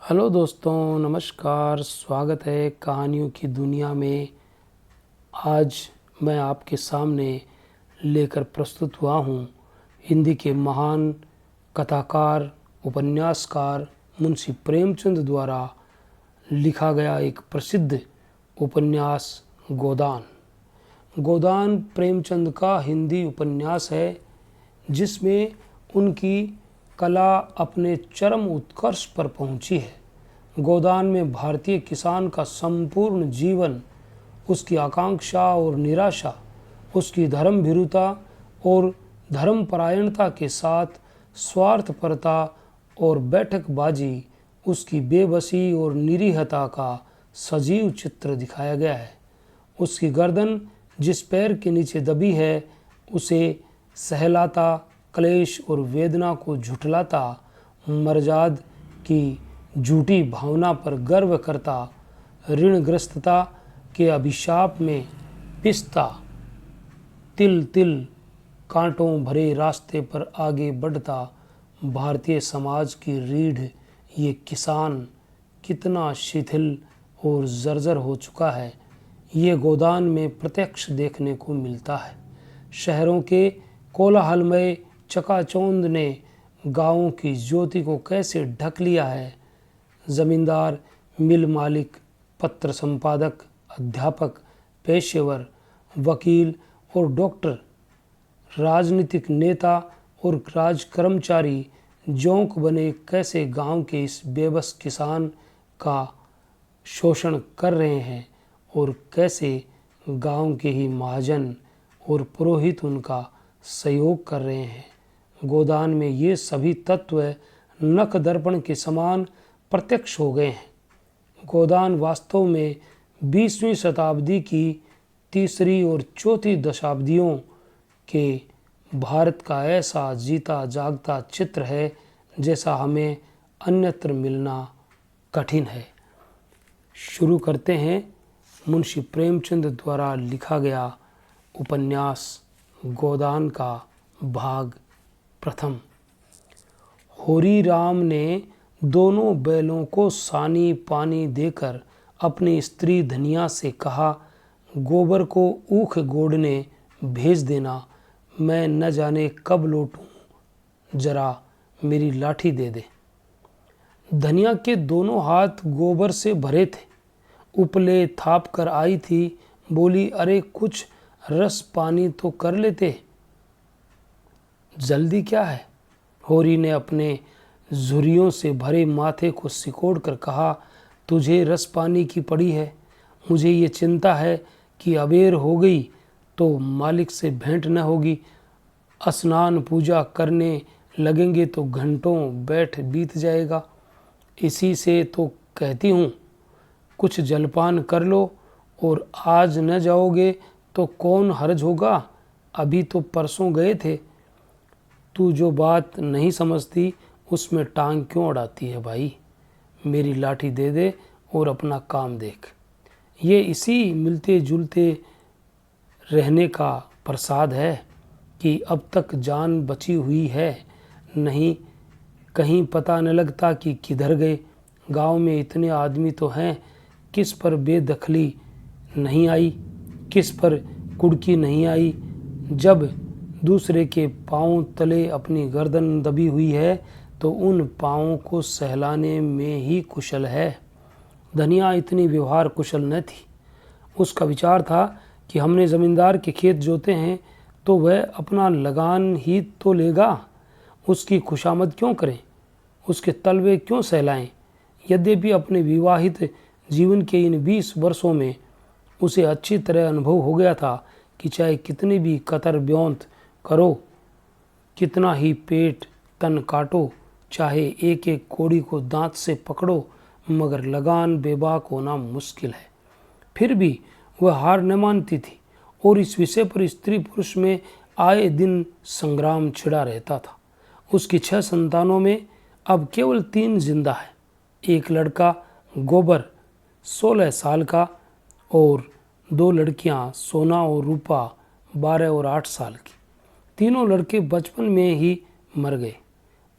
Hello दोस्तों, नमस्कार। स्वागत है कहानियों की दुनिया में। आज मैं आपके सामने लेकर प्रस्तुत हुआ हूँ हिंदी के महान कथाकार, उपन्यासकार मुंशी प्रेमचंद द्वारा लिखा गया एक प्रसिद्ध उपन्यास गोदान। गोदान प्रेमचंद का हिंदी उपन्यास है जिसमें उनकी कला अपने चरम उत्कर्ष पर पहुंची है। गोदान में भारतीय किसान का संपूर्ण जीवन, उसकी आकांक्षा और निराशा, उसकी धर्मभीरुता और धर्मपरायणता के साथ स्वार्थपरता और बैठकबाजी, उसकी बेबसी और निरीहता का सजीव चित्र दिखाया गया है। उसकी गर्दन जिस पैर के नीचे दबी है, उसे सहलाता, क्लेश और वेदना को झुठलाता, मर्जाद की झूठी भावना पर गर्व करता, ऋणग्रस्तता के अभिशाप में पिसता, तिल तिल कांटों भरे रास्ते पर आगे बढ़ता भारतीय समाज की रीढ़ ये किसान कितना शिथिल और जर्जर हो चुका है, ये गोदान में प्रत्यक्ष देखने को मिलता है। शहरों के कोलाहलमय चकाचौंध ने गांवों की ज्योति को कैसे ढक लिया है। जमींदार, मिल मालिक, पत्र संपादक, अध्यापक, पेशेवर, वकील और डॉक्टर, राजनीतिक नेता और राज कर्मचारी जोंक बने कैसे गांव के इस बेबस किसान का शोषण कर रहे हैं और कैसे गांव के ही महाजन और पुरोहित उनका सहयोग कर रहे हैं। गोदान में ये सभी तत्व नख दर्पण के समान प्रत्यक्ष हो गए हैं। गोदान वास्तव में 20वीं शताब्दी की तीसरी और चौथी दशाब्दियों के भारत का ऐसा जीता जागता चित्र है जैसा हमें अन्यत्र मिलना कठिन है। शुरू करते हैं मुंशी प्रेमचंद द्वारा लिखा गया उपन्यास गोदान का भाग प्रथम। होरी राम ने दोनों बैलों को सानी पानी देकर अपनी स्त्री धनिया से कहा, गोबर को ऊख गोड़ने भेज देना, मैं न जाने कब लौटूं, जरा मेरी लाठी दे दे। धनिया के दोनों हाथ गोबर से भरे थे, उपले थाप कर आई थी। बोली, अरे कुछ रस पानी तो कर लेते, जल्दी क्या है। होरी ने अपने झुर्रियों से भरे माथे को सिकोड़ कर कहा, तुझे रस पानी की पड़ी है। मुझे ये चिंता है कि अबेर हो गई तो मालिक से भेंट न होगी। स्नान पूजा करने लगेंगे तो घंटों बैठ बीत जाएगा। इसी से तो कहती हूँ कुछ जलपान कर लो, और आज न जाओगे तो कौन हर्ज होगा। अभी तो परसों गए थे। तू जो बात नहीं समझती उसमें टांग क्यों अड़ाती है भाई। मेरी लाठी दे दे और अपना काम देख। ये इसी मिलते जुलते रहने का प्रसाद है कि अब तक जान बची हुई है, नहीं कहीं पता न लगता कि किधर गए। गांव में इतने आदमी तो हैं, किस पर बेदखली नहीं आई, किस पर कुड़की नहीं आई। जब दूसरे के पांव तले अपनी गर्दन दबी हुई है तो उन पांवों को सहलाने में ही कुशल है। धनिया इतनी व्यवहार कुशल न थी। उसका विचार था कि हमने जमींदार के खेत जोते हैं तो वह अपना लगान ही तो लेगा, उसकी खुशामद क्यों करें, उसके तलवे क्यों सहलाएं। यद्यपि अपने विवाहित जीवन के इन 20 वर्षों में उसे अच्छी तरह अनुभव हो गया था कि चाहे कितनी भी कतर ब्योंत करो, कितना ही पेट तन काटो, चाहे एक एक कोड़ी को दांत से पकड़ो, मगर लगान बेबाक होना मुश्किल है। फिर भी वह हार न मानती थी और इस विषय पर स्त्री पुरुष में आए दिन संग्राम छिड़ा रहता था। उसकी 6 संतानों में अब केवल 3 जिंदा है। एक लड़का गोबर 16 साल का और 2 लड़कियां सोना और रूपा 12 और 8 साल की। तीनों लड़के बचपन में ही मर गए।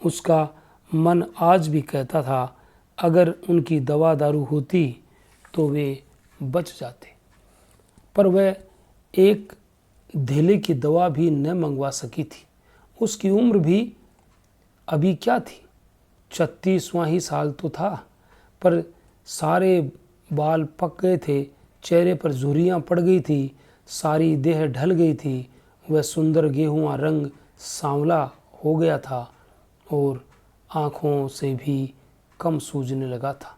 उसका मन आज भी कहता था, अगर उनकी दवा दारू होती तो वे बच जाते, पर वह एक धेले की दवा भी न मंगवा सकी थी। उसकी उम्र भी अभी क्या थी, 36वां ही साल तो था, पर सारे बाल पक गए थे, चेहरे पर झुर्रियाँ पड़ गई थी, सारी देह ढल गई थी। वह सुंदर गेहुआ रंग सांवला हो गया था और आँखों से भी कम सूझने लगा था।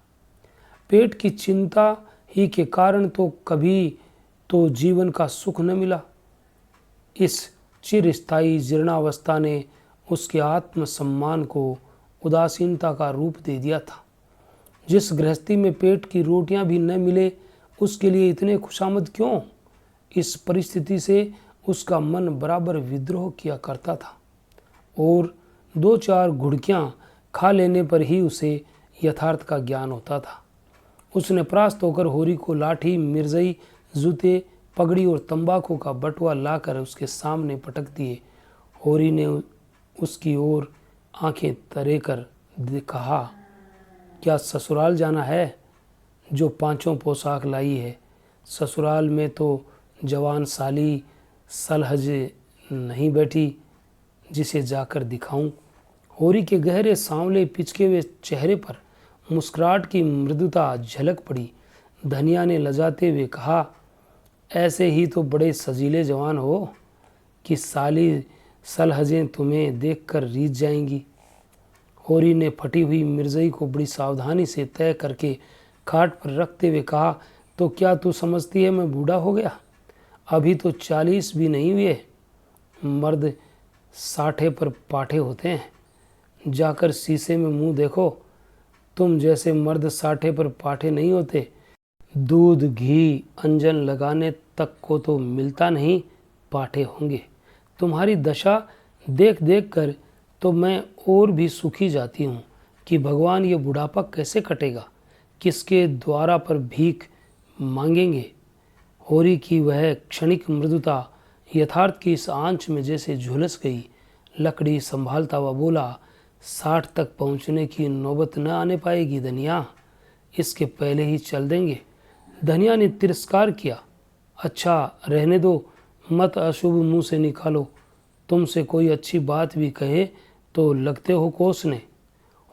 पेट की चिंता ही के कारण तो कभी तो जीवन का सुख न मिला। इस चिरस्थायी जीर्णावस्था ने उसके आत्मसम्मान को उदासीनता का रूप दे दिया था। जिस गृहस्थी में पेट की रोटियां भी न मिले, उसके लिए इतने खुशामद क्यों? इस परिस्थिति से उसका मन बराबर विद्रोह किया करता था और 2-4 घुड़कियां खा लेने पर ही उसे यथार्थ का ज्ञान होता था। उसने परास्त होकर होरी को लाठी, मिर्जई, जूते, पगड़ी और तंबाकू का बटुआ लाकर उसके सामने पटक दिए। होरी ने उसकी ओर आंखें तरे कर कहा, क्या ससुराल जाना है जो 5 पोशाक लाई है? ससुराल में तो जवान साली सलहज नहीं बैठी जिसे जाकर दिखाऊं। होरी के गहरे सांवले पिचके हुए चेहरे पर मुस्कुराहट की मृदुता झलक पड़ी। धनिया ने लजाते हुए कहा, ऐसे ही तो बड़े सजीले जवान हो कि साली सलहजें तुम्हें देखकर रीझ जाएंगी। होरी ने फटी हुई मिर्जई को बड़ी सावधानी से तय करके खाट पर रखते हुए कहा, तो क्या तू समझती है मैं बूढ़ा हो गया? अभी तो 40 भी नहीं हुए। मर्द 60 पर पाठे होते हैं। जाकर शीशे में मुंह देखो। तुम जैसे मर्द 60 पर पाठे नहीं होते। दूध, घी, अंजन लगाने तक को तो मिलता नहीं, पाठे होंगे। तुम्हारी दशा देख देख कर तो मैं और भी सुखी जाती हूँ कि भगवान ये बुढ़ापा कैसे कटेगा, किसके द्वारा पर भीख मांगेंगे। होरी की वह क्षणिक मृदुता यथार्थ की इस आंच में जैसे झुलस गई। लकड़ी संभालता हुआ बोला, 60 तक पहुँचने की नौबत न आने पाएगी धनिया, इसके पहले ही चल देंगे। धनिया ने तिरस्कार किया, अच्छा रहने दो, मत अशुभ मुंह से निकालो। तुमसे कोई अच्छी बात भी कहे तो लगते हो कोसने।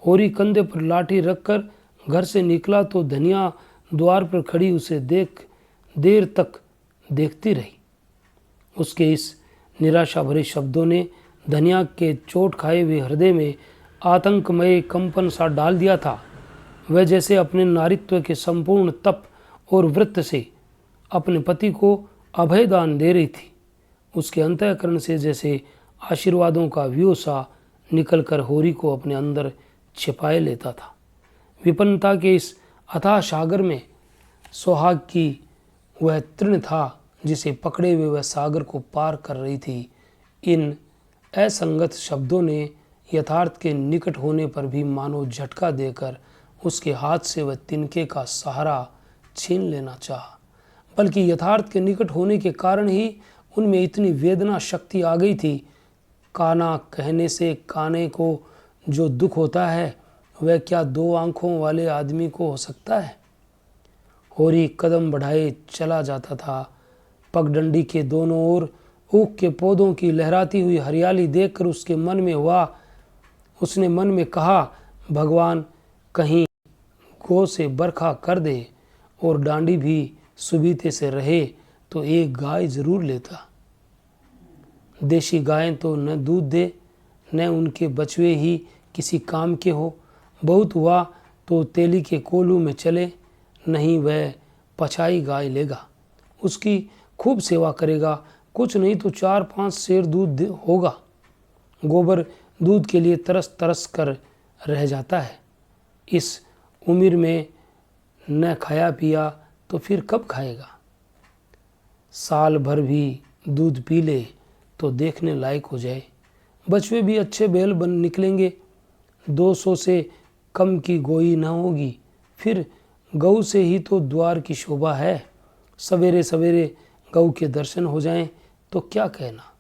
होरी कंधे पर लाठी रखकर घर से निकला तो धनिया द्वार पर खड़ी उसे देर तक देखती रही। उसके इस निराशा भरे शब्दों ने धनिया के चोट खाए हुए हृदय में आतंकमय कंपन सा डाल दिया था। वह जैसे अपने नारित्व के संपूर्ण तप और व्रत से अपने पति को अभयदान दे रही थी। उसके अंतःकरण से जैसे आशीर्वादों का व्यू सा निकलकर होरी को अपने अंदर छिपाए लेता था। विपन्नता के इस अथाह सागर में सुहाग की वह तृण था जिसे पकड़े हुए वह सागर को पार कर रही थी। इन असंगत शब्दों ने यथार्थ के निकट होने पर भी मानो झटका देकर उसके हाथ से वह तिनके का सहारा छीन लेना चाहा। बल्कि यथार्थ के निकट होने के कारण ही उनमें इतनी वेदना शक्ति आ गई थी। काना कहने से काने को जो दुख होता है वह क्या 2 आंखों वाले आदमी को हो सकता है? होरी कदम बढ़ाए चला जाता था। पगडंडी के दोनों ओर ऊख के पौधों की लहराती हुई हरियाली देखकर उसने मन में कहा, भगवान कहीं गो से बरखा कर दे और डांडी भी सुबीते से रहे तो एक गाय जरूर लेता। देशी गायें तो न दूध दे न उनके बछुए ही किसी काम के हो। बहुत हुआ तो तेली के कोलू में चले, नहीं वह पछाई गाय लेगा, उसकी खूब सेवा करेगा। कुछ नहीं तो 4-5 सेर दूध होगा। गोबर दूध के लिए तरस तरस कर रह जाता है। इस उम्र में न खाया पिया तो फिर कब खाएगा? साल भर भी दूध पी ले तो देखने लायक हो जाए। बछुए भी अच्छे बैल बन निकलेंगे। 200 से कम की गोई न होगी। फिर गऊ से ही तो द्वार की शोभा है। सवेरे सवेरे गऊ के दर्शन हो जाएं तो क्या कहना।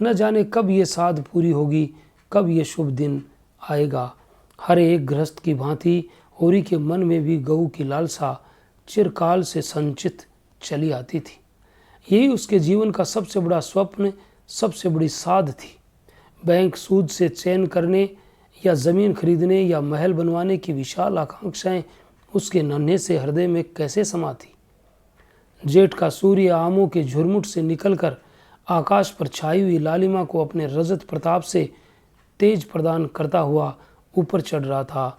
न जाने कब ये साध पूरी होगी, कब ये शुभ दिन आएगा। हर एक गृहस्थ की भांति होरी के मन में भी गऊ की लालसा चिरकाल से संचित चली आती थी। यही उसके जीवन का सबसे बड़ा स्वप्न, सबसे बड़ी साध थी। बैंक सूद से चयन करने या ज़मीन खरीदने या महल बनवाने की विशाल आकांक्षाएं उसके नन्हे से हृदय में कैसे समाती। जेठ का सूर्य आमों के झुरमुट से निकलकर आकाश पर छाई हुई लालिमा को अपने रजत प्रताप से तेज प्रदान करता हुआ ऊपर चढ़ रहा था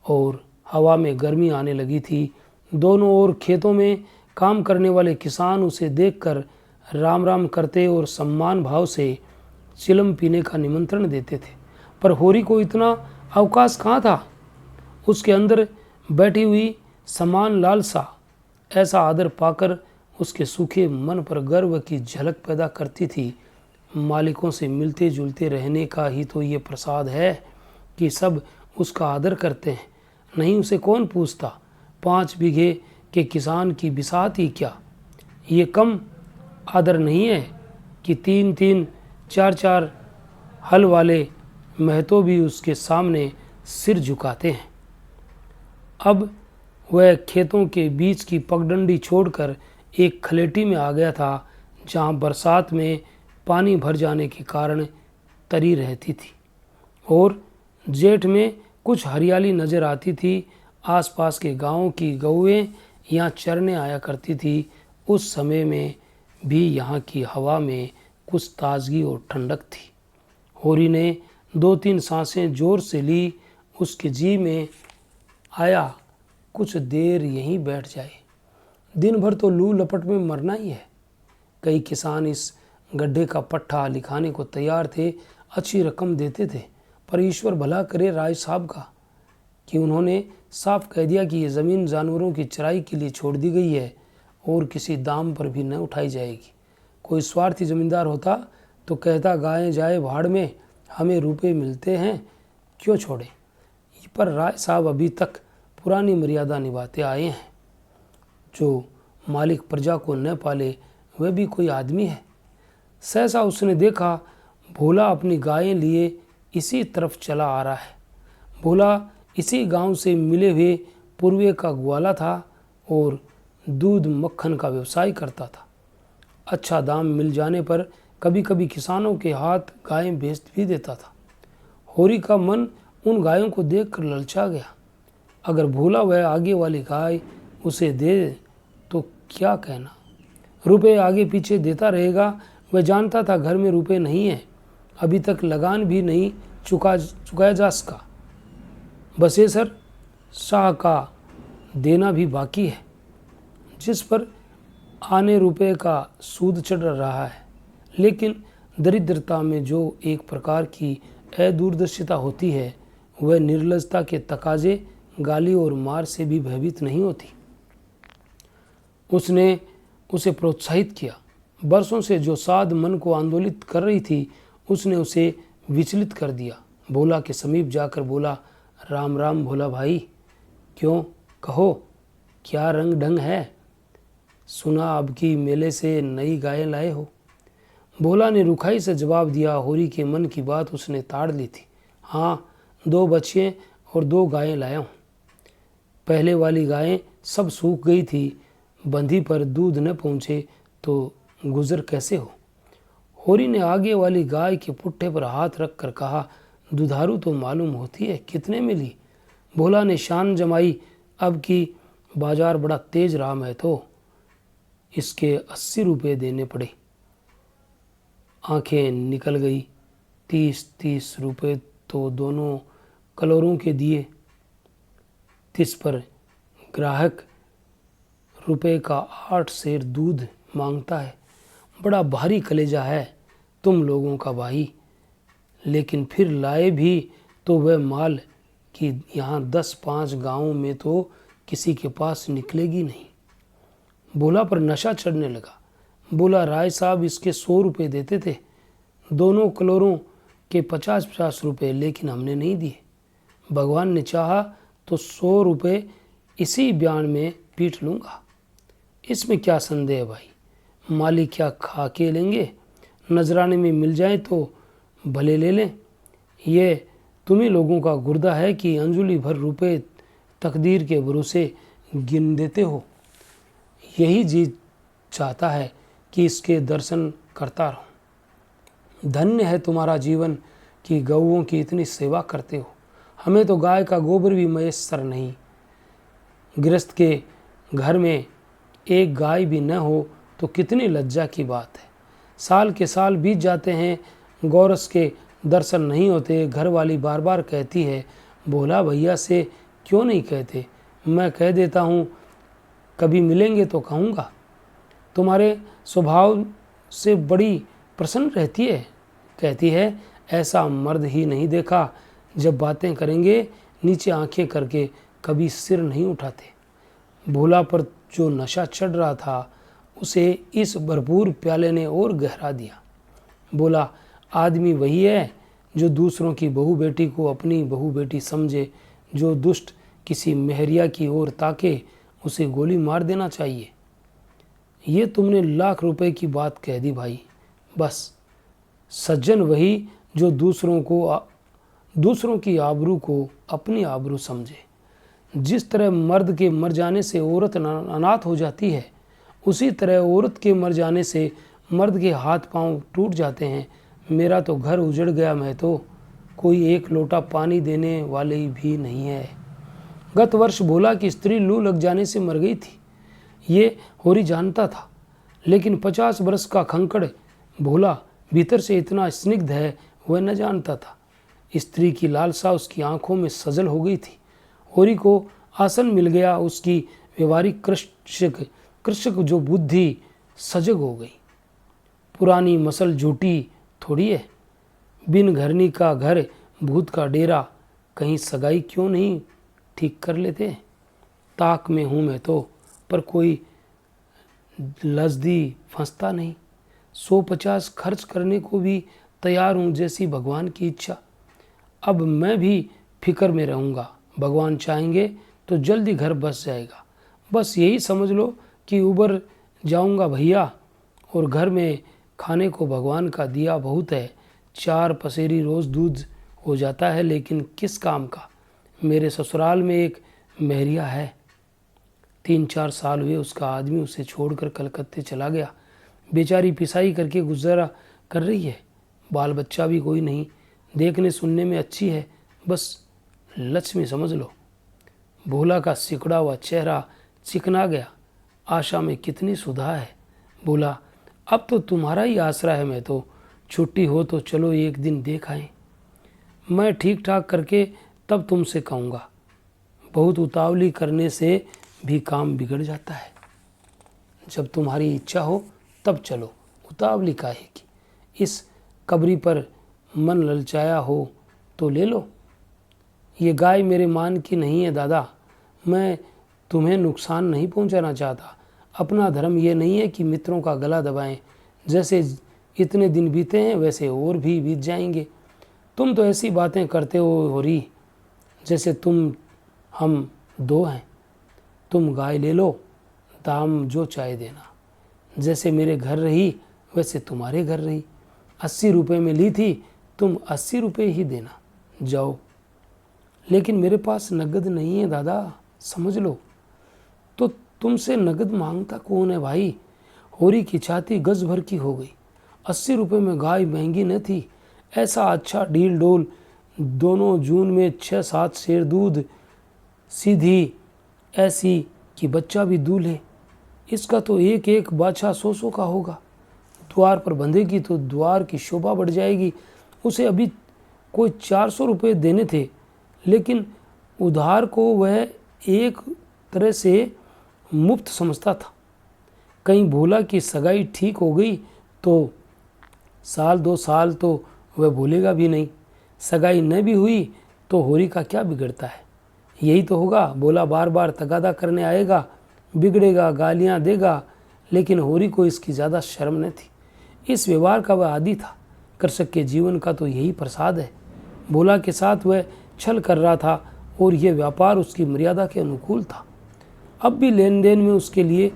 और हवा में गर्मी आने लगी थी। दोनों ओर खेतों में काम करने वाले किसान उसे देखकर राम राम करते और सम्मान भाव से चिलम पीने का निमंत्रण देते थे, पर होरी को इतना अवकाश कहाँ था। उसके अंदर बैठी हुई समान लालसा ऐसा आदर पाकर उसके सूखे मन पर गर्व की झलक पैदा करती थी। मालिकों से मिलते जुलते रहने का ही तो ये प्रसाद है कि सब उसका आदर करते हैं, नहीं उसे कौन पूछता। 5 बीघे के किसान की बिसात ही क्या, ये कम आदर नहीं है कि 3-3, 4-4 हल वाले महतो भी उसके सामने सिर झुकाते हैं। अब वह खेतों के बीच की पगडंडी छोड़कर एक खलेटी में आ गया था, जहाँ बरसात में पानी भर जाने के कारण तरी रहती थी और जेठ में कुछ हरियाली नज़र आती थी। आसपास के गांवों की गौएं यहाँ चरने आया करती थी। उस समय में भी यहाँ की हवा में कुछ ताजगी और ठंडक थी। होरी ने 2-3 सांसें जोर से ली। उसके जी में आया कुछ देर यहीं बैठ जाए, दिन भर तो लू लपट में मरना ही है। कई किसान इस गड्ढे का पट्टा लिखाने को तैयार थे, अच्छी रकम देते थे, पर ईश्वर भला करे राय साहब का कि उन्होंने साफ कह दिया कि ये ज़मीन जानवरों की चराई के लिए छोड़ दी गई है और किसी दाम पर भी न उठाई जाएगी। कोई स्वार्थी ज़मींदार होता तो कहता गायें जाए भाड़ में, हमें रुपए मिलते हैं, क्यों छोड़े। पर राय साहब अभी तक पुरानी मर्यादा निभाते आए हैं। जो मालिक प्रजा को न पाले वह भी कोई आदमी है। सहसा उसने देखा भोला अपनी गायें लिए इसी तरफ चला आ रहा है। भोला इसी गांव से मिले हुए पूर्वे का ग्वाला था और दूध मक्खन का व्यवसाय करता था। अच्छा दाम मिल जाने पर कभी कभी किसानों के हाथ गायें बेच भी देता था। होरी का मन उन गायों को देखकर ललचा गया। अगर भोला वह आगे वाली गाय उसे दे तो क्या कहना, रुपए आगे पीछे देता रहेगा। वह जानता था घर में रुपए नहीं है, अभी तक लगान भी नहीं चुकाया जा सका, बसेसर शाह का देना भी बाकी है, जिस पर आने रुपए का सूद चढ़ रहा है। लेकिन दरिद्रता में जो एक प्रकार की अदूरदर्शिता होती है, वह निर्लजता के तकाजे, गाली और मार से भी भयभीत नहीं होती। उसने उसे प्रोत्साहित किया। बरसों से जो साध मन को आंदोलित कर रही थी, उसने उसे विचलित कर दिया। भोला के समीप जाकर बोला, राम राम भोला भाई, क्यों, कहो क्या रंग ढंग है, सुना अब की मेले से नई गायें लाए हो। भोला ने रुखाई से जवाब दिया। होरी के मन की बात उसने ताड़ ली थी। हाँ, 2 बछिए और 2 गायें लाया हूँ। पहले वाली गायें सब सूख गई थी, बंधी पर दूध न पहुँचे तो गुजर कैसे हो। होरी ने आगे वाली गाय के पुट्ठे पर हाथ रख कर कहा, दुधारू तो मालूम होती है, कितने में ली। भोला ने शान जमाई, अब की बाजार बड़ा तेज राम है तो इसके 80 रुपये देने पड़े। आंखें निकल गई। 30-30 रुपये तो दोनों कलोरों के दिए। 30 पर ग्राहक रुपए का 8 सेर दूध मांगता है। बड़ा भारी कलेजा है तुम लोगों का भाई। लेकिन फिर लाए भी तो वह माल कि यहाँ 10-5 गाँवों में तो किसी के पास निकलेगी नहीं। भोला पर नशा चढ़ने लगा। बोला, राय साहब इसके 100 रुपये देते थे, दोनों कलोरों के 50-50 रुपये, लेकिन हमने नहीं दिए। भगवान ने चाहा तो 100 रुपये इसी बयान में पीट लूँगा। इसमें क्या संदेह है भाई, मालिक क्या खा के लेंगे, नजराने में मिल जाए तो भले ले लें। ये तुम्ही लोगों का गुर्दा है कि अंजुली भर रुपए तकदीर के भरोसे गिन देते हो। यही जी चाहता है कि इसके दर्शन करता रहूं। धन्य है तुम्हारा जीवन कि गौओं की इतनी सेवा करते हो। हमें तो गाय का गोबर भी मयस्सर नहीं। गृहस्थ के घर में एक गाय भी न हो तो कितनी लज्जा की बात है। साल के साल बीत जाते हैं, गौरस के दर्शन नहीं होते। घर वाली बार बार कहती है, भोला भैया से क्यों नहीं कहते? मैं कह देता हूँ, कभी मिलेंगे तो कहूँगा। तुम्हारे स्वभाव से बड़ी प्रसन्न रहती है। कहती है, ऐसा मर्द ही नहीं देखा। जब बातें करेंगे नीचे आंखें करके कभी सिर नहीं उठाते। भोला पर जो नशा चढ़ रहा था उसे इस भरपूर प्याले ने और गहरा दिया। बोला, आदमी वही है जो दूसरों की बहू बेटी को अपनी बहू बेटी समझे। जो दुष्ट किसी मेहरिया की ओर ताके उसे गोली मार देना चाहिए। ये तुमने लाख रुपए की बात कह दी भाई। बस सज्जन वही जो दूसरों की आबरू को अपनी आबरू समझे। जिस तरह मर्द के मर जाने से औरत अनाथ हो जाती है, उसी तरह औरत के मर जाने से मर्द के हाथ पांव टूट जाते हैं। मेरा तो घर उजड़ गया, मैं तो कोई एक लोटा पानी देने वाले भी नहीं है। गत वर्ष भोला की स्त्री लू लग जाने से मर गई थी, ये होरी जानता था। लेकिन 50 बरस का खंकड़ भोला भीतर से इतना स्निग्ध है वह न जानता था। स्त्री की लालसा उसकी आंखों में सजल हो गई थी। होरी को आसन मिल गया। उसकी व्यवहारिक कृषक जो बुद्धि सजग हो गई। पुरानी मसल झूठी थोड़ी है। बिन घरनी का घर भूत का डेरा। कहीं सगाई क्यों नहीं ठीक कर लेते? ताक में हूँ मैं तो, पर कोई लजदी फंसता नहीं। 150 खर्च करने को भी तैयार हूँ, जैसी भगवान की इच्छा। अब मैं भी फिक्र में रहूँगा। भगवान चाहेंगे तो जल्दी घर बस जाएगा। बस यही समझ लो कि उबर जाऊँगा भैया। और घर में खाने को भगवान का दिया बहुत है। 4 पसेरी रोज़ दूध हो जाता है, लेकिन किस काम का? मेरे ससुराल में एक मेहरिया है। 3-4 साल हुए उसका आदमी उसे छोड़कर कलकत्ते चला गया। बेचारी पिसाई करके गुजारा कर रही है। बाल बच्चा भी कोई नहीं। देखने सुनने में अच्छी है, बस लक्ष्मी समझ लो। भोला का सिकुड़ा हुआ चेहरा चिकना गया। आशा में कितनी सुधा है। बोला, अब तो तुम्हारा ही आसरा है। मैं तो छुट्टी हो तो चलो एक दिन देख आए। मैं ठीक ठाक करके तब तुमसे कहूँगा। बहुत उतावली करने से भी काम बिगड़ जाता है। जब तुम्हारी इच्छा हो तब चलो, उतावली काहे की? इस कबरी पर मन ललचाया हो तो ले लो। ये गाय मेरे मान की नहीं है दादा। मैं तुम्हें नुकसान नहीं पहुंचाना चाहता। अपना धर्म ये नहीं है कि मित्रों का गला दबाएं। जैसे इतने दिन बीते हैं वैसे और भी बीत जाएंगे। तुम तो ऐसी बातें करते हो री, जैसे हम 2 हैं। तुम गाय ले लो, दाम जो चाहे देना। जैसे मेरे घर रही वैसे तुम्हारे घर रही। 80 रुपये में ली थी, तुम 80 रुपये ही देना। जाओ। लेकिन मेरे पास नगद नहीं है दादा, समझ लो। तो तुमसे नगद मांगता कौन है भाई? होरी की छाती गज भर की हो गई। 80 रुपये में गाय महंगी न थी। ऐसा अच्छा डील डोल, दोनों जून में 6-7 शेर दूध, सीधी ऐसी कि बच्चा भी दूल्हे। इसका तो एक एक बाछा 100-100 का होगा। द्वार पर बंधेगी तो द्वार की शोभा बढ़ जाएगी। उसे अभी कोई 400 रुपये देने थे, लेकिन उधार को वह एक तरह से मुफ्त समझता था। कहीं भोला की सगाई ठीक हो गई तो 1-2 साल तो वह भूलेगा भी नहीं। सगाई न भी हुई तो होरी का क्या बिगड़ता है? यही तो होगा। भोला बार बार तगादा करने आएगा, बिगड़ेगा, गालियां देगा। लेकिन होरी को इसकी ज़्यादा शर्म न थी। इस व्यवहार का वह आदी था। कृषक के जीवन का तो यही प्रसाद है। भोला के साथ वह छल कर रहा था और यह व्यापार उसकी मर्यादा के अनुकूल था। अब भी लेन देन में उसके लिए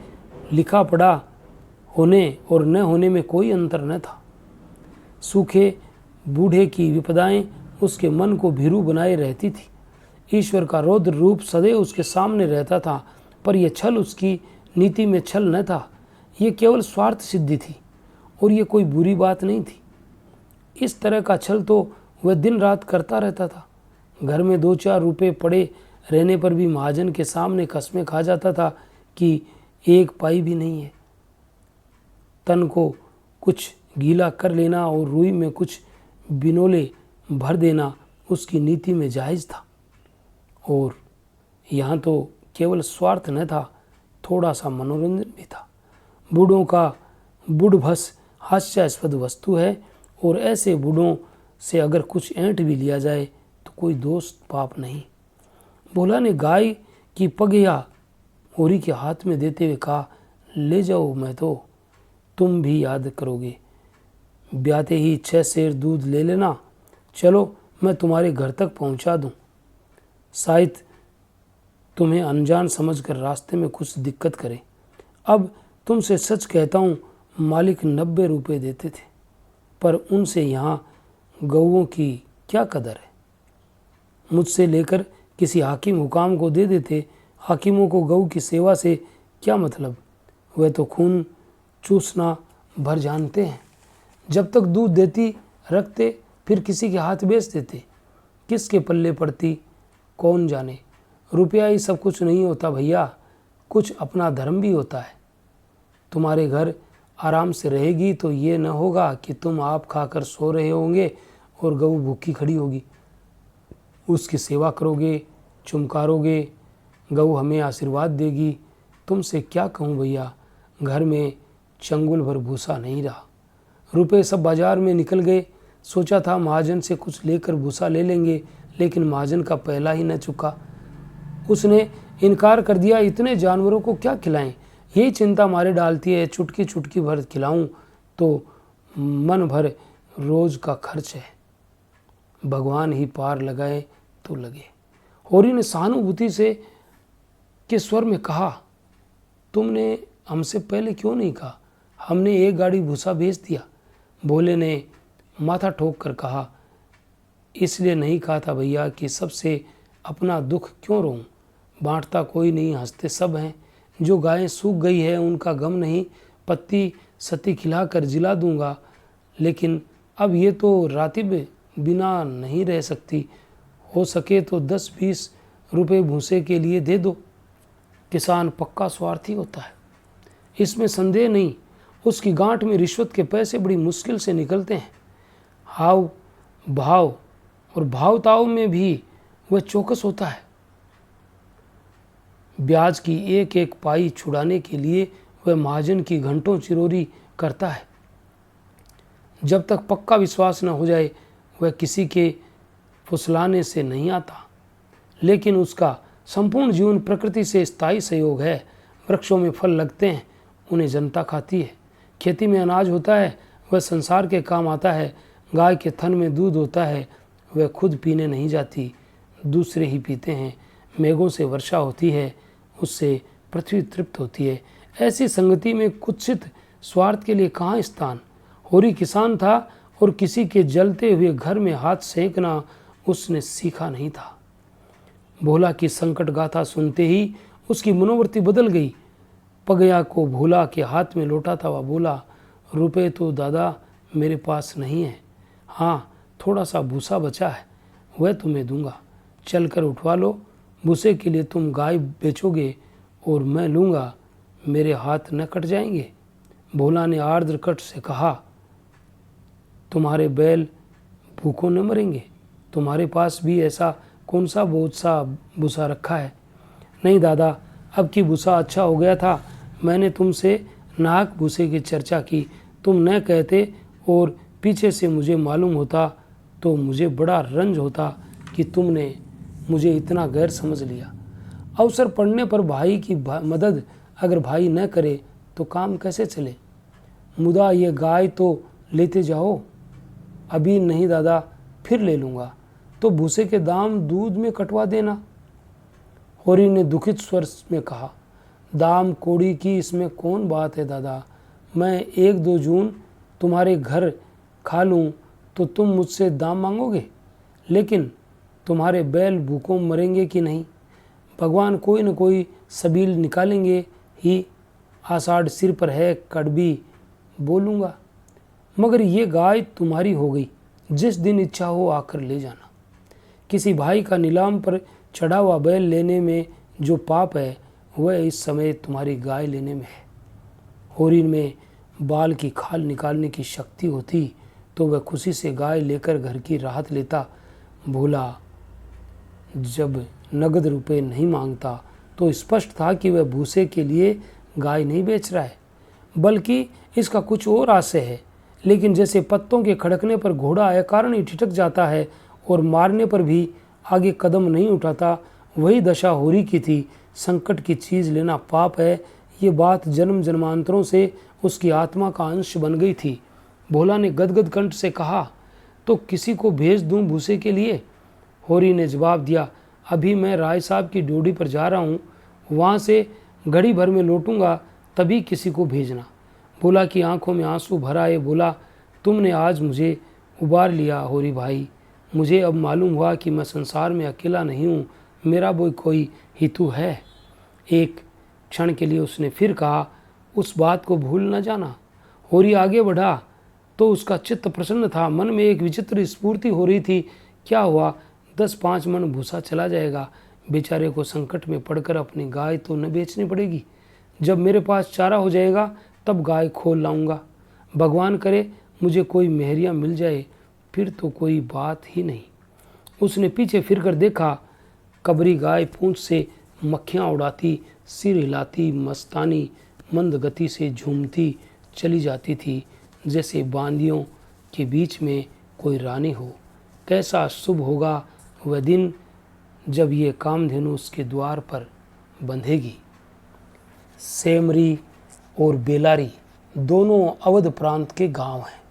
लिखा पड़ा होने और न होने में कोई अंतर न था। सूखे बूढ़े की विपदाएं उसके मन को भीरू बनाए रहती थी। ईश्वर का रौद्र रूप सदैव उसके सामने रहता था, पर यह छल उसकी नीति में छल न था। ये केवल स्वार्थ सिद्धि थी और ये कोई बुरी बात नहीं थी। इस तरह का छल तो वह दिन रात करता रहता था। घर में 2-4 रुपए पड़े रहने पर भी महाजन के सामने कस्में खा जाता था कि 1 पाई भी नहीं है। तन को कुछ गीला कर लेना और रुई में कुछ बिनोले भर देना उसकी नीति में जायज़ था। और यहाँ तो केवल स्वार्थ न था, थोड़ा सा मनोरंजन भी था। बूढ़ों का बुढ़भस हास्यास्पद वस्तु है और ऐसे बूढ़ों से अगर कुछ ऐंठ भी लिया जाए तो कोई दोष पाप नहीं। भोला ने गाय की पगया होरी के हाथ में देते हुए कहा, ले जाओ, मैं तो तुम भी याद करोगे। ब्याते ही 6 सेर दूध ले लेना। चलो मैं तुम्हारे घर तक पहुंचा दूं। शायद तुम्हें अनजान समझकर रास्ते में कुछ दिक्कत करे। अब तुमसे सच कहता हूँ, मालिक 90 रुपये देते थे, पर उनसे यहाँ गऊओं की क्या कदर है। मुझसे लेकर किसी हाकिम हुकाम को दे देते। हाकिमों को गऊ की सेवा से क्या मतलब, वह तो खून चूसना भर जानते हैं। जब तक दूध देती रखते, फिर किसी के हाथ बेच देते। किसके पल्ले पड़ती कौन जाने। रुपया ही सब कुछ नहीं होता भैया, कुछ अपना धर्म भी होता है। तुम्हारे घर आराम से रहेगी तो ये न होगा कि तुम आप खाकर सो रहे होंगे और गऊ भूखी खड़ी होगी। उसकी सेवा करोगे, चुमकारोगे, गऊ हमें आशीर्वाद देगी। तुमसे क्या कहूँ भैया, घर में चंगुल भर भूसा नहीं रहा। रुपए सब बाजार में निकल गए। सोचा था महाजन से कुछ लेकर भूसा ले लेंगे, लेकिन महाजन का पहला ही न चुका। उसने इनकार कर दिया। इतने जानवरों को क्या खिलाएं, यही चिंता मारे डालती है। चुटकी चुटकी भर खिलाऊं तो मन भर रोज का खर्च है। भगवान ही पार लगाए तो लगे। होरी ने सहानुभूति से के स्वर में कहा, तुमने हमसे पहले क्यों नहीं कहा, हमने 1 गाड़ी भूसा भेज दिया। भोले ने माथा ठोक कर कहा, इसलिए नहीं कहा था भैया कि सबसे अपना दुख क्यों रोऊं। बांटता कोई नहीं, हंसते सब हैं। जो गायें सूख गई है उनका गम नहीं, पत्ती सती खिलाकर जिला दूंगा। लेकिन अब ये तो रातिब बिना नहीं रह सकती। हो सके तो 10-20 रुपये भूसे के लिए दे दो। किसान पक्का स्वार्थी होता है, इसमें संदेह नहीं। उसकी गांठ में रिश्वत के पैसे बड़ी मुश्किल से निकलते हैं। हाव भाव और भावताव में भी वह चौकस होता है। ब्याज की 1-1 पाई छुड़ाने के लिए वह महाजन की घंटों चिरोरी करता है। जब तक पक्का विश्वास न हो जाए वह किसी के फुसलाने से नहीं आता। लेकिन उसका संपूर्ण जीवन प्रकृति से स्थायी सहयोग है। वृक्षों में फल लगते हैं, उन्हें जनता खाती है। खेती में अनाज होता है, वह संसार के काम आता है। गाय के थन में दूध होता है, वह खुद पीने नहीं जाती, दूसरे ही पीते हैं। मेघों से वर्षा होती है, उससे पृथ्वी तृप्त होती है। ऐसी संगति में कुत्सित स्वार्थ के लिए कहाँ स्थान। होरी किसान था और किसी के जलते हुए घर में हाथ सेंकना उसने सीखा नहीं था। भोला की संकट गाथा सुनते ही उसकी मनोवृत्ति बदल गई। पगया को भोला के हाथ में लौटा था। वह बोला, रुपए तो दादा मेरे पास नहीं है, हाँ थोड़ा सा भूसा बचा है, वह तुम्हें दूंगा। चल कर उठवा लो। भूसे के लिए तुम गाय बेचोगे और मैं लूँगा, मेरे हाथ न कट जाएंगे। भोला ने आर्द्र कट से कहा, तुम्हारे बैल भूखों न मरेंगे। तुम्हारे पास भी ऐसा कौन सा बहुत सा भूसा रखा है। नहीं दादा, अब की भूसा अच्छा हो गया था। मैंने तुमसे नाक भूसे की चर्चा की, तुम न कहते और पीछे से मुझे मालूम होता तो मुझे बड़ा रंज होता कि तुमने मुझे इतना गैर समझ लिया। अवसर पड़ने पर भाई की मदद अगर भाई न करे तो काम कैसे चले। मुदा ये गाय तो लेते जाओ। अभी नहीं दादा, फिर ले लूँगा। तो भूसे के दाम दूध में कटवा देना। होरी ने दुखित स्वर में कहा, दाम कोड़ी की इसमें कौन बात है दादा। मैं 1-2 जून तुम्हारे घर खा लूँ तो तुम मुझसे दाम मांगोगे, लेकिन तुम्हारे बैल भूखों मरेंगे कि नहीं? भगवान कोई न कोई सबील निकालेंगे ही। आषाढ़ सिर पर है, कड़बी बोलूँगा। मगर ये गाय तुम्हारी हो गई, जिस दिन इच्छा हो आकर ले जाना। किसी भाई का नीलाम पर चढ़ा हुआ बैल लेने में जो पाप है, वह इस समय तुम्हारी गाय लेने में है। होरी में बाल की खाल निकालने की शक्ति होती तो वह खुशी से गाय लेकर घर की राहत लेता। भोला जब नगद रुपए नहीं मांगता तो स्पष्ट था कि वह भूसे के लिए गाय नहीं बेच रहा है, बल्कि इसका कुछ और आशय है। लेकिन जैसे पत्तों के खड़कने पर घोड़ा अकारण ही ठिठक जाता है और मारने पर भी आगे कदम नहीं उठाता, वही दशा होरी की थी। संकट की चीज़ लेना पाप है, ये बात जन्म जन्मांतरों से उसकी आत्मा का अंश बन गई थी। भोला ने गदगद कंठ से कहा, तो किसी को भेज दूं भूसे के लिए? होरी ने जवाब दिया, अभी मैं राय साहब की ड्यूटी पर जा रहा हूँ, वहाँ से घड़ी भर में लौटूंगा, तभी किसी को भेजना। भोला की आंखों में आंसू भर आए। बोला, तुमने आज मुझे उबार लिया होरी भाई। मुझे अब मालूम हुआ कि मैं संसार में अकेला नहीं हूँ, मेरा भी कोई हितू है। एक क्षण के लिए उसने फिर कहा, उस बात को भूल न जाना। होरी आगे बढ़ा तो उसका चित्त प्रसन्न था। मन में एक विचित्र स्फूर्ति हो रही थी। क्या हुआ, 10-5 मन भूसा चला जाएगा। बेचारे को संकट में पड़कर अपनी गाय तो न बेचनी पड़ेगी। जब मेरे पास चारा हो जाएगा तब गाय खोल लाऊंगा। भगवान करे मुझे कोई मेहरिया मिल जाए, फिर तो कोई बात ही नहीं। उसने पीछे फिरकर देखा। कबरी गाय पूंछ से मक्खियाँ उड़ाती, सिर हिलाती, मस्तानी मंद गति से झूमती चली जाती थी, जैसे बांदियों के बीच में कोई रानी हो। कैसा शुभ होगा वह दिन जब ये कामधेनु उसके द्वार पर बंधेगी। सेमरी और बेलारी दोनों अवध प्रांत के गांव हैं।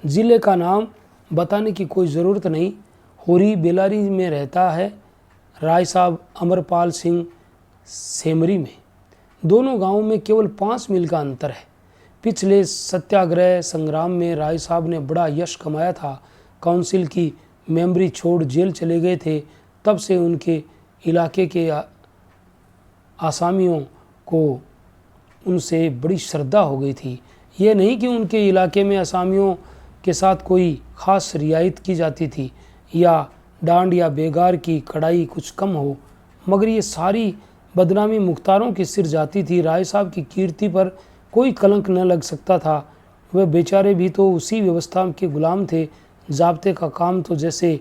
ज़िले का नाम बताने की कोई ज़रूरत नहीं। होरी बेलारी में रहता है, राय साहब अमरपाल सिंह सेमरी में। दोनों गांवों में केवल 5 मील का अंतर है। पिछले सत्याग्रह संग्राम में राय साहब ने बड़ा यश कमाया था। काउंसिल की मेंबरी छोड़ जेल चले गए थे। तब से उनके इलाके के आसामियों को उनसे बड़ी श्रद्धा हो गई थी। ये नहीं कि उनके इलाके में आसामियों के साथ कोई ख़ास रियायत की जाती थी या डांड या बेगार की कड़ाई कुछ कम हो, मगर ये सारी बदनामी मुख्तारों के सिर जाती थी। राय साहब की कीर्ति पर कोई कलंक न लग सकता था। वह बेचारे भी तो उसी व्यवस्था के गुलाम थे। ज़ाब्ते का काम तो जैसे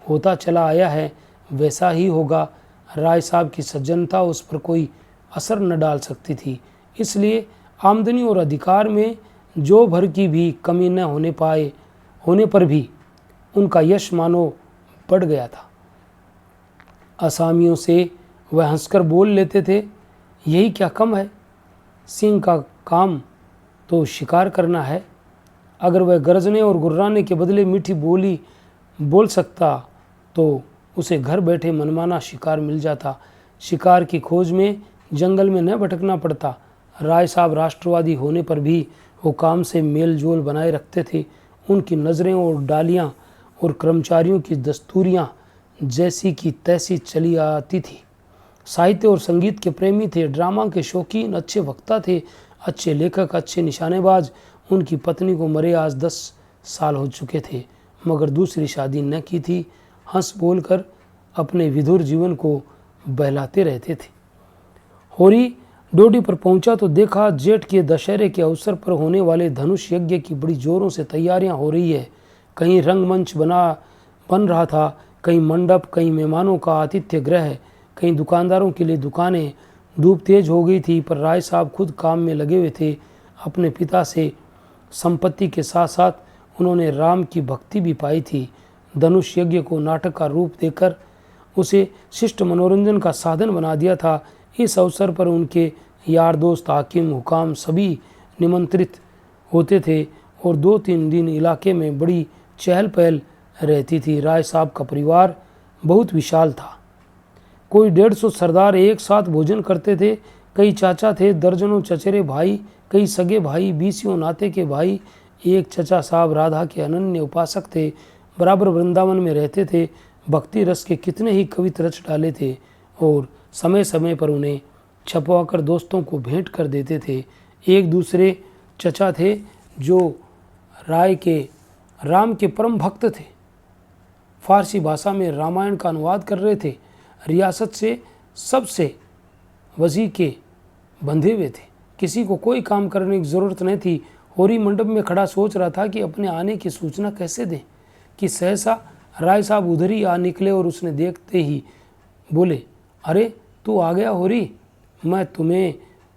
होता चला आया है वैसा ही होगा। राय साहब की सज्जनता उस पर कोई असर न डाल सकती थी। इसलिए आमदनी और अधिकार में जो भर की भी कमी न होने पर भी उनका यश मानो बढ़ गया था। असामियों से वह हंसकर बोल लेते थे, यही क्या कम है, सिंह का काम तो शिकार करना है। अगर वह गरजने और गुर्राने के बदले मीठी बोली बोल सकता तो उसे घर बैठे मनमाना शिकार मिल जाता। शिकार की खोज में जंगल में न भटकना पड़ता। राय साहब राष्ट्रवादी होने पर भी वो काम से मेल जोल बनाए रखते थे। उनकी नज़रें और डालियाँ और कर्मचारियों की दस्तूरियाँ जैसी की तैसी चली आती थी। साहित्य और संगीत के प्रेमी थे, ड्रामा के शौकीन, अच्छे वक्ता थे, अच्छे लेखक, अच्छे निशानेबाज। उनकी पत्नी को मरे आज 10 साल हो चुके थे, मगर दूसरी शादी न की थी। हंस बोलकर अपने विधुर जीवन को बहलाते रहते थे। होरी डोडी पर पहुंचा तो देखा जेठ के दशहरे के अवसर पर होने वाले धनुष यज्ञ की बड़ी जोरों से तैयारियां हो रही है। कहीं रंगमंच बन रहा था, कहीं मंडप, कहीं मेहमानों का आतिथ्य गृह, कहीं दुकानदारों के लिए दुकानें। धूप तेज हो गई थी, पर राय साहब खुद काम में लगे हुए थे। अपने पिता से संपत्ति के साथ साथ उन्होंने राम की भक्ति भी पाई थी। धनुष यज्ञ को नाटक का रूप देकर उसे शिष्ट मनोरंजन का साधन बना दिया था। इस अवसर पर उनके यार दोस्त, हाकिम, हुकाम सभी निमंत्रित होते थे और 2-3 दिन इलाके में बड़ी चहल पहल रहती थी। राय साहब का परिवार बहुत विशाल था। कोई 150 सरदार एक साथ भोजन करते थे। कई चाचा थे, दर्जनों चचेरे भाई, कई सगे भाई, 20 नाते के भाई। एक चचा साहब राधा के अनन्य उपासक थे, बराबर वृंदावन में रहते थे। भक्ति रस के कितने ही कवित रच डाले थे और समय समय पर उन्हें छपवाकर दोस्तों को भेंट कर देते थे। एक दूसरे चचा थे जो राम के परम भक्त थे। फारसी भाषा में रामायण का अनुवाद कर रहे थे। रियासत से सबसे वजी के बंधे हुए थे। किसी को कोई काम करने की ज़रूरत नहीं थी। होरी मंडप में खड़ा सोच रहा था कि अपने आने की सूचना कैसे दें कि सहसा राय साहब उधर ही आ निकले और उसने देखते ही बोले, अरे तू आ गया होरी, मैं तुम्हें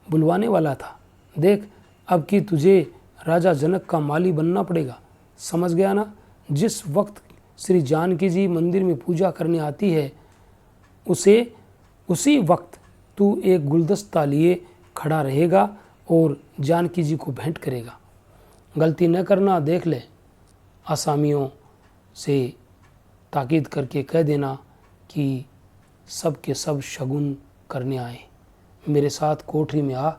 बुलवाने वाला था। देख अब कि तुझे राजा जनक का माली बनना पड़ेगा, समझ गया ना। जिस वक्त श्री जानकी जी मंदिर में पूजा करने आती है उसी वक्त तू एक गुलदस्ता लिए खड़ा रहेगा और जानकी जी को भेंट करेगा। गलती न करना, देख ले। आसामियों से ताकीद करके कह देना कि सब के सब शगुन करने आए, मेरे साथ कोठरी में आ,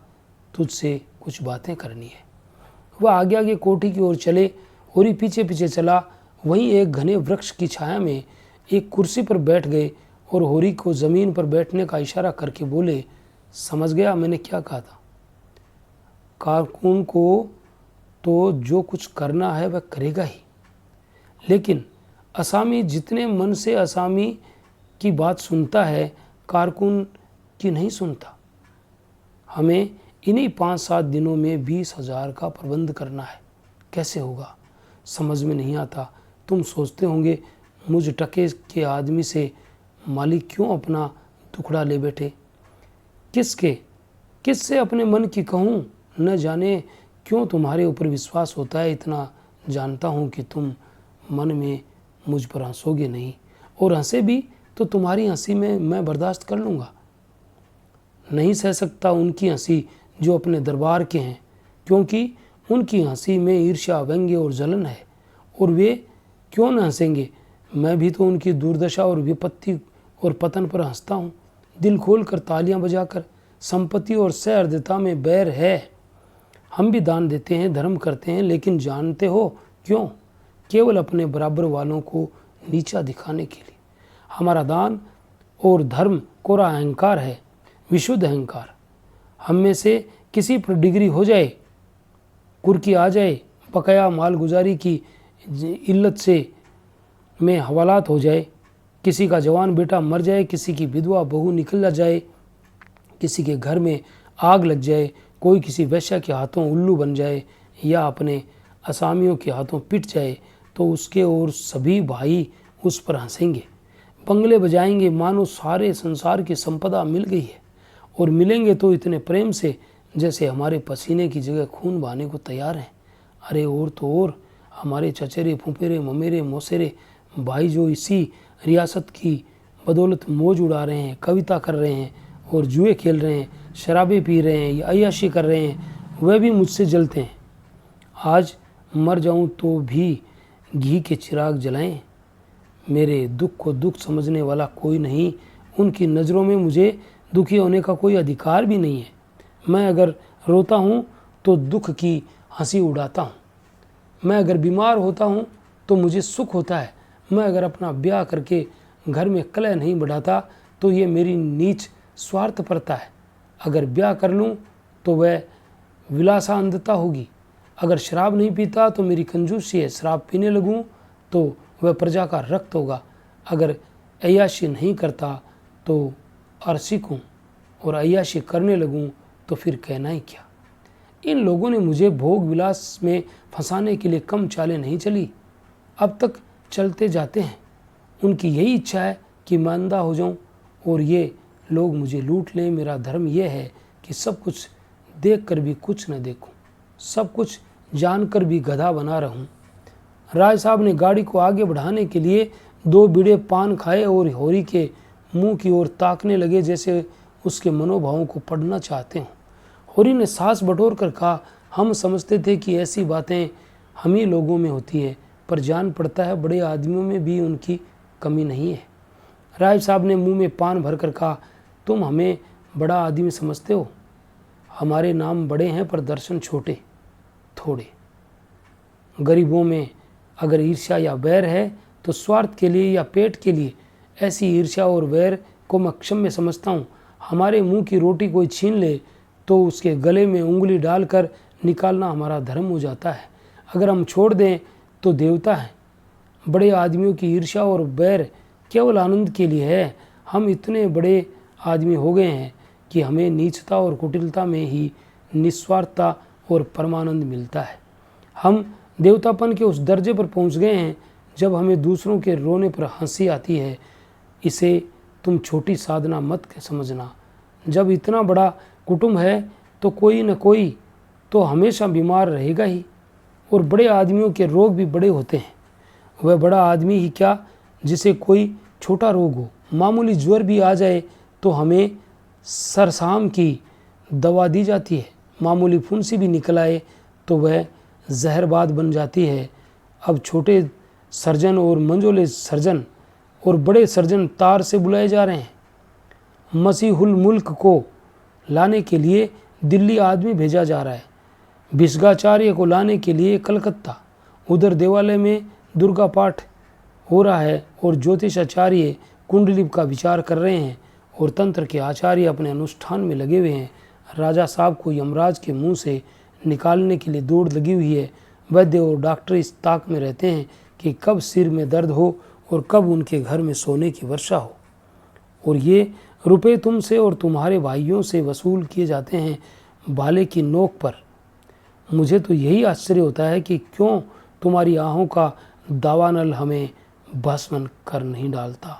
तुझसे कुछ बातें करनी है। वह आगे आगे कोठी की ओर चले, होरी पीछे पीछे चला। वहीं एक घने वृक्ष की छाया में एक कुर्सी पर बैठ गए और होरी को ज़मीन पर बैठने का इशारा करके बोले, समझ गया मैंने क्या कहा था। कारकुन को तो जो कुछ करना है वह करेगा ही, लेकिन असामी जितने मन से असामी की बात सुनता है, कारकुन की नहीं सुनता। हमें इन्हीं 5-7 दिनों में 20,000 का प्रबंध करना है। कैसे होगा समझ में नहीं आता। तुम सोचते होंगे मुझ टके के आदमी से मालिक क्यों अपना दुखड़ा ले बैठे। किससे अपने मन की कहूँ, न जाने क्यों तुम्हारे ऊपर विश्वास होता है। इतना जानता हूँ कि तुम मन में मुझ पर हंसोगे नहीं, और हंसे भी तो तुम्हारी हंसी में मैं बर्दाश्त कर लूँगा। नहीं सह सकता उनकी हंसी जो अपने दरबार के हैं, क्योंकि उनकी हंसी में ईर्ष्या, व्यंग्य और जलन है। और वे क्यों न हंसेंगे, मैं भी तो उनकी दुर्दशा और विपत्ति और पतन पर हंसता हूँ, दिल खोल कर तालियां बजाकर। संपत्ति और सहृदयता में बैर है। हम भी दान देते हैं, धर्म करते हैं, लेकिन जानते हो क्यों? केवल अपने बराबर वालों को नीचा दिखाने के लिए। हमारा दान और धर्म कोरा अहंकार है, विशुद्ध अहंकार। हम में से किसी पर डिग्री हो जाए, कुर्की आ जाए, बकाया मालगुजारी की इल्लत से में हवालात हो जाए, किसी का जवान बेटा मर जाए, किसी की विधवा बहू निकल जाए, किसी के घर में आग लग जाए, कोई किसी वैश्या के हाथों उल्लू बन जाए या अपने असामियों के हाथों पिट जाए, तो उसके और सभी भाई उस पर हंसेंगे, बंगले बजाएंगे, मानो सारे संसार की संपदा मिल गई है। और मिलेंगे तो इतने प्रेम से जैसे हमारे पसीने की जगह खून बहाने को तैयार हैं। अरे और तो और हमारे चचेरे, फुफेरे, ममेरे, मौसेरे भाई जो इसी रियासत की बदौलत मौज उड़ा रहे हैं, कविता कर रहे हैं और जुए खेल रहे हैं, शराबें पी रहे हैं या अय्याशी कर रहे हैं, वह भी मुझसे जलते हैं। आज मर जाऊं तो भी घी के चिराग जलाएं। मेरे दुख को दुख समझने वाला कोई नहीं। उनकी नज़रों में मुझे दुखी होने का कोई अधिकार भी नहीं है। मैं अगर रोता हूँ तो दुख की हंसी उड़ाता हूँ। मैं अगर बीमार होता हूँ तो मुझे सुख होता है। मैं अगर अपना ब्याह करके घर में कलह नहीं बढ़ाता तो ये मेरी नीच स्वार्थपरता है। अगर ब्याह कर लूँ तो वह विलासांधता होगी। अगर शराब नहीं पीता तो मेरी कंजूसी है। शराब पीने लगूँ तो वह प्रजा का रक्त होगा। अगर अय्याशी नहीं करता तो अरसिक हूँ, और अय्याशी करने लगूँ तो फिर कहना ही क्या। इन लोगों ने मुझे भोग विलास में फंसाने के लिए कम चालें नहीं चली, अब तक चलते जाते हैं। उनकी यही इच्छा है कि मैं अंधा हो जाऊं और ये लोग मुझे लूट लें। मेरा धर्म यह है कि सब कुछ देख कर भी कुछ न देखूं, सब कुछ जानकर भी गधा बना रहूं। राय साहब ने गाड़ी को आगे बढ़ाने के लिए 2 बीड़े पान खाए और होरी के मुंह की ओर ताकने लगे जैसे उसके मनोभावों को पढ़ना चाहते हों। होरी ने सांस बटोर कर कहा, हम समझते थे कि ऐसी बातें हम ही लोगों में होती है, पर जान पड़ता है बड़े आदमियों में भी उनकी कमी नहीं है। राय साहब ने मुंह में पान भर कर कहा, तुम हमें बड़ा आदमी समझते हो। हमारे नाम बड़े हैं पर दर्शन छोटे थोड़े। गरीबों में अगर ईर्ष्या या बैर है तो स्वार्थ के लिए या पेट के लिए ऐसी ईर्ष्या और वैर को मैं क्षम्य समझता हूँ। हमारे मुंह की रोटी कोई छीन ले तो उसके गले में उंगली डालकर निकालना हमारा धर्म हो जाता है। अगर हम छोड़ दें तो देवता है। बड़े आदमियों की ईर्ष्या और बैर केवल आनंद के लिए है। हम इतने बड़े आदमी हो गए हैं कि हमें नीचता और कुटिलता में ही निस्वार्थता और परमानंद मिलता है। हम देवतापन के उस दर्जे पर पहुंच गए हैं जब हमें दूसरों के रोने पर हंसी आती है। इसे तुम छोटी साधना मत समझना। जब इतना बड़ा कुटुंब है तो कोई न कोई तो हमेशा बीमार रहेगा ही, और बड़े आदमियों के रोग भी बड़े होते हैं। वह बड़ा आदमी ही क्या जिसे कोई छोटा रोग हो, मामूली ज्वर भी आ जाए तो हमें सरसाम की दवा दी जाती है। मामूली फुंसी भी निकल आए तो वह जहरबाद बन जाती है। अब छोटे सर्जन और मंझोले सर्जन और बड़े सर्जन तार से बुलाए जा रहे हैं। मसीहुल मुल्क को लाने के लिए दिल्ली आदमी भेजा जा रहा है, भिस्गाचार्य को लाने के लिए कलकत्ता। उधर देवालय में दुर्गा पाठ हो रहा है और ज्योतिषाचार्य कुंडली का विचार कर रहे हैं और तंत्र के आचार्य अपने अनुष्ठान में लगे हुए हैं। राजा साहब को यमराज के मुंह से निकालने के लिए दौड़ लगी हुई है। वैद्य और डॉक्टर इस ताक में रहते हैं कि कब सिर में दर्द हो और कब उनके घर में सोने की वर्षा हो। और ये रुपए तुमसे और तुम्हारे भाइयों से वसूल किए जाते हैं भाले की नोक पर। मुझे तो यही आश्चर्य होता है कि क्यों तुम्हारी आहों का दावानल हमें भस्म कर नहीं डालता।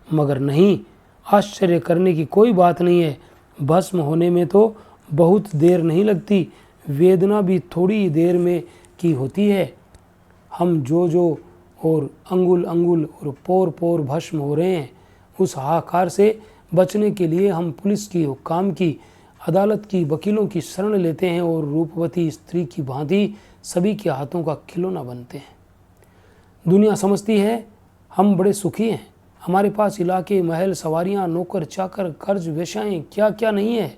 मगर नहीं, आश्चर्य करने की कोई बात नहीं है। भस्म होने में तो बहुत देर नहीं लगती, वेदना भी थोड़ी देर में की होती है। हम जो और अंगुल अंगुल और पोर पोर भस्म हो रहे हैं, उस हाहाकार से बचने के लिए हम पुलिस की, हुक्काम की, अदालत की, वकीलों की शरण लेते हैं और रूपवती स्त्री की भांति सभी के हाथों का खिलौना बनते हैं। दुनिया समझती है हम बड़े सुखी हैं। हमारे पास इलाके, महल, सवारियां, नौकर चाकर, कर्ज, वेश्याएं, क्या क्या नहीं है।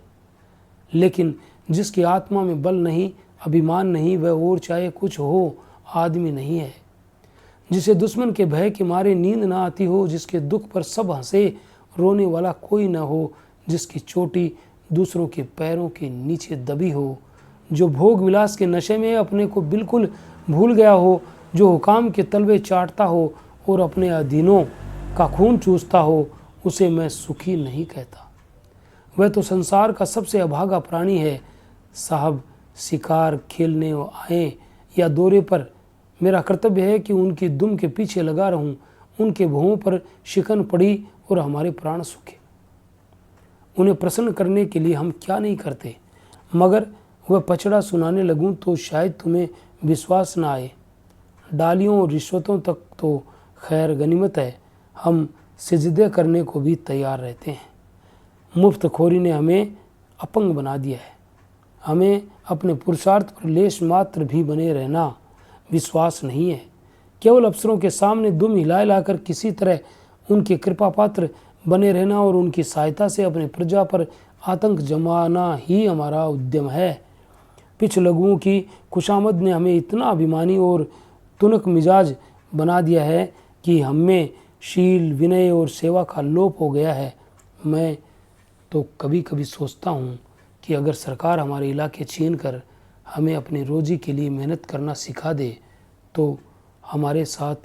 लेकिन जिसकी आत्मा में बल नहीं, अभिमान नहीं, वह और चाहे कुछ हो आदमी नहीं है। जिसे दुश्मन के भय के मारे नींद ना आती हो, जिसके दुख पर सब हंसे, रोने वाला कोई न हो, जिसकी चोटी दूसरों के पैरों के नीचे दबी हो, जो भोग विलास के नशे में अपने को बिल्कुल भूल गया हो, जो हुकाम के तलवे चाटता हो और अपने अधीनों का खून चूसता हो, उसे मैं सुखी नहीं कहता। वह तो संसार का सबसे अभागा प्राणी है। साहब शिकार खेलने आए या दौरे पर, मेरा कर्तव्य है कि उनकी दुम के पीछे लगा रहूं। उनके भुवों पर शिकन पड़ी और हमारे प्राण सूखे। उन्हें प्रसन्न करने के लिए हम क्या नहीं करते। मगर वह पचड़ा सुनाने लगूं तो शायद तुम्हें विश्वास न आए। डालियों और रिश्वतों तक तो खैर गनीमत है, हम सिजदे करने को भी तैयार रहते हैं। मुफ्त खोरी ने हमें अपंग बना दिया है। हमें अपने पुरुषार्थ पर लेश मात्र भी बने रहना विश्वास नहीं है। केवल अफसरों के सामने दुम हिला हिलाकर किसी तरह उनके कृपा पात्र बने रहना और उनकी सहायता से अपने प्रजा पर आतंक जमाना ही हमारा उद्यम है। पिछलगुओं की खुशामद ने हमें इतना अभिमानी और तुनक मिजाज बना दिया है कि हमें शील, विनय और सेवा का लोप हो गया है। मैं तो कभी कभी सोचता हूँ कि अगर सरकार हमारे इलाके छीन कर हमें अपनी रोजी के लिए मेहनत करना सिखा दे तो हमारे साथ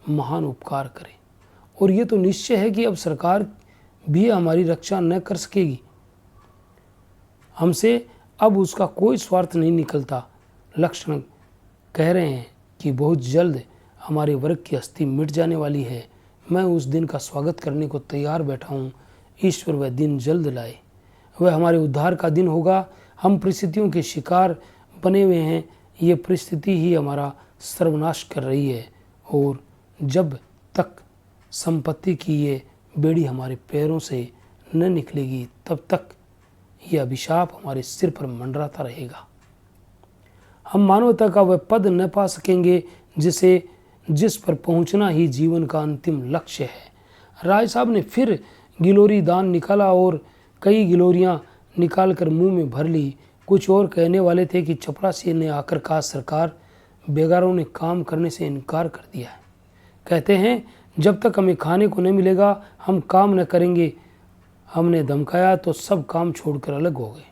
महान उपकार करे। और ये तो निश्चय है कि अब सरकार भी हमारी रक्षा न कर सकेगी। हमसे अब उसका कोई स्वार्थ नहीं निकलता। लक्षण कह रहे हैं कि बहुत जल्द हमारे वर्ग की अस्थि मिट जाने वाली है। मैं उस दिन का स्वागत करने को तैयार बैठा हूँ। ईश्वर वह दिन जल्द लाए। वह हमारे उद्धार का दिन होगा। हम परिस्थितियों के शिकार बने हुए हैं। ये परिस्थिति ही हमारा सर्वनाश कर रही है और जब तक संपत्ति की ये बेड़ी हमारे पैरों से न निकलेगी तब तक यह अभिशाप हमारे सिर पर मंडराता रहेगा। हम मानवता का वह पद न पा सकेंगे जिस पर पहुंचना ही जीवन का अंतिम लक्ष्य है। राय साहब ने फिर गिलोरी दान निकाला और कई गिलोरियां निकालकर मुंह में भर ली। कुछ और कहने वाले थे कि चपरासी ने आकर कहा, सरकार बेगारों ने काम करने से इनकार कर दिया है। कहते हैं जब तक हमें खाने को नहीं मिलेगा हम काम न करेंगे। हमने धमकाया तो सब काम छोड़कर अलग हो गए।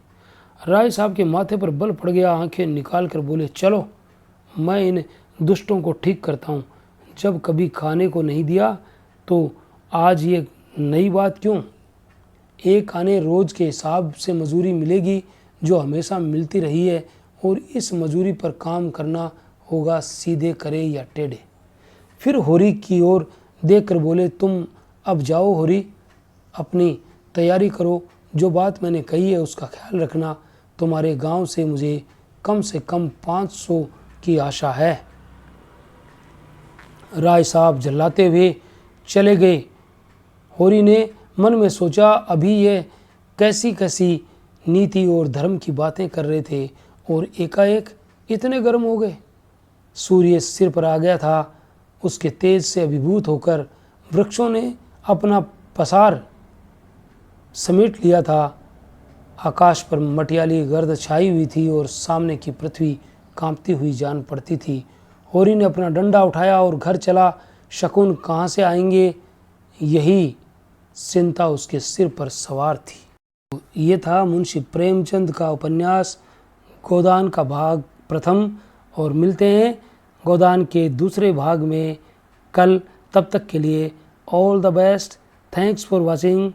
राय साहब के माथे पर बल पड़ गया। आंखें निकाल कर बोले, चलो मैं इन दुष्टों को ठीक करता हूँ। जब कभी खाने को नहीं दिया तो आज ये नई बात क्यों? एक आने रोज के हिसाब से मजूरी मिलेगी जो हमेशा मिलती रही है, और इस मजूरी पर काम करना होगा, सीधे करे या टेढ़े। फिर होरी की ओर देखकर बोले, तुम अब जाओ होरी, अपनी तैयारी करो। जो बात मैंने कही है उसका ख्याल रखना। तुम्हारे गांव से मुझे कम से कम 500 की आशा है। राय साहब झल्लाते हुए चले गए। होरी ने मन में सोचा, अभी ये कैसी कैसी नीति और धर्म की बातें कर रहे थे और एकाएक इतने गर्म हो गए। सूर्य सिर पर आ गया था। उसके तेज से अभिभूत होकर वृक्षों ने अपना पसार समेट लिया था। आकाश पर मटियाली गर्द छाई हुई थी और सामने की पृथ्वी कांपती हुई जान पड़ती थी। होरी ने अपना डंडा उठाया और घर चला। शकुन कहाँ से आएंगे, यही चिंता उसके सिर पर सवार थी। ये था मुंशी प्रेमचंद का उपन्यास गोदान का भाग प्रथम, और मिलते हैं गोदान के दूसरे भाग में कल। तब तक के लिए all the best. Thanks for watching.